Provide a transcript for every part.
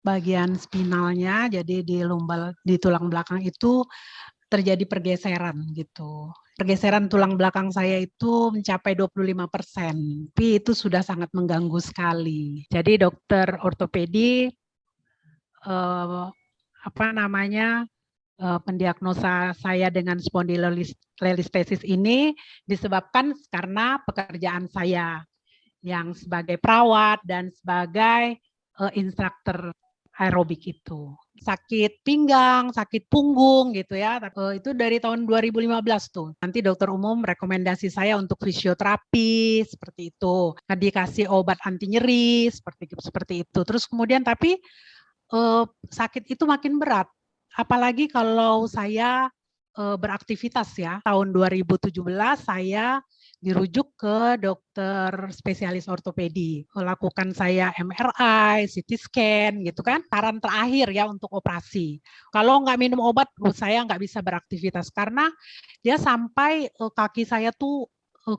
bagian spinalnya, jadi di tulang belakang itu terjadi pergeseran gitu. Pergeseran tulang belakang saya itu mencapai 25%, tapi itu sudah sangat mengganggu sekali. Jadi dokter ortopedi pendiagnosa saya dengan spondylolisthesis ini disebabkan karena pekerjaan saya yang sebagai perawat dan sebagai instruktur aerobik itu. Sakit pinggang, sakit punggung gitu ya. Itu dari tahun 2015 tuh. Nanti dokter umum rekomendasi saya untuk fisioterapi seperti itu. Dikasih obat anti nyeri seperti itu. Terus kemudian tapi sakit itu makin berat. Apalagi kalau saya beraktivitas ya. Tahun 2017 saya dirujuk ke dokter spesialis ortopedi. Lakukan saya MRI, CT scan gitu kan. Saran terakhir ya untuk operasi. Kalau nggak minum obat, saya nggak bisa beraktivitas karena dia sampai kaki saya tuh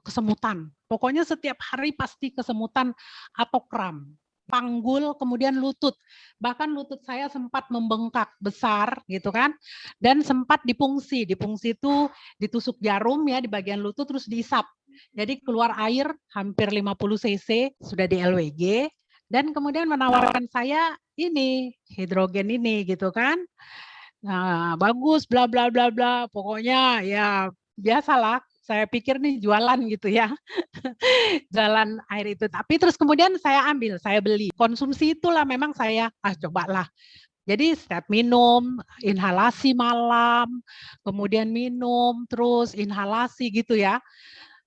kesemutan. Pokoknya setiap hari pasti kesemutan atau kram. Panggul, kemudian lutut. Bahkan lutut saya sempat membengkak besar gitu kan. Dan sempat dipungsi. Dipungsi itu ditusuk jarum ya di bagian lutut terus diisap. Jadi keluar air hampir 50 cc sudah di LWG dan kemudian menawarkan saya ini hidrogen ini gitu kan. Nah, bagus bla bla bla bla. Pokoknya ya biasalah. Saya pikir nih jualan gitu ya. Jalan air itu. Tapi terus kemudian saya ambil, saya beli. Konsumsi itulah memang saya cobalah. Jadi setiap minum, inhalasi malam, kemudian minum, terus inhalasi gitu ya.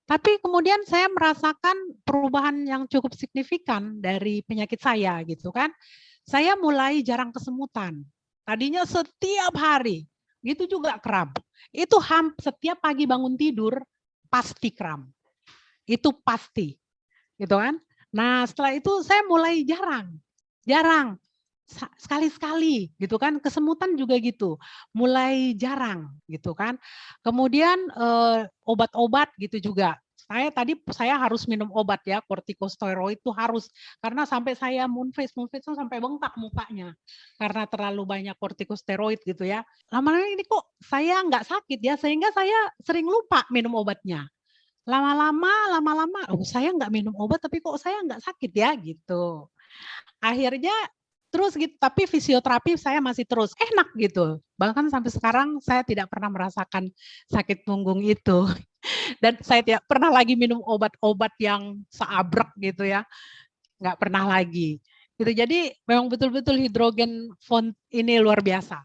Tapi kemudian saya merasakan perubahan yang cukup signifikan dari penyakit saya gitu kan. Saya mulai jarang kesemutan. Tadinya setiap hari, itu juga kram. Itu setiap pagi bangun tidur pasti kram. Itu pasti. Gitu kan. Nah, setelah itu saya mulai jarang sekali-sekali gitu kan, kesemutan juga gitu, mulai jarang gitu kan. Kemudian obat-obat gitu juga. Saya harus minum obat ya, kortikosteroid itu harus karena sampai saya moon face sampai bengkak mukanya karena terlalu banyak kortikosteroid gitu ya. Lama-lama ini kok saya nggak sakit ya, sehingga saya sering lupa minum obatnya. Lama-lama, saya nggak minum obat tapi kok saya nggak sakit ya gitu. Akhirnya terus gitu, tapi fisioterapi saya masih terus enak gitu. Bahkan sampai sekarang saya tidak pernah merasakan sakit punggung itu. Dan saya tidak pernah lagi minum obat-obat yang seabrek gitu ya. Nggak pernah lagi. Gitu. Jadi memang betul-betul hidrogen font ini luar biasa.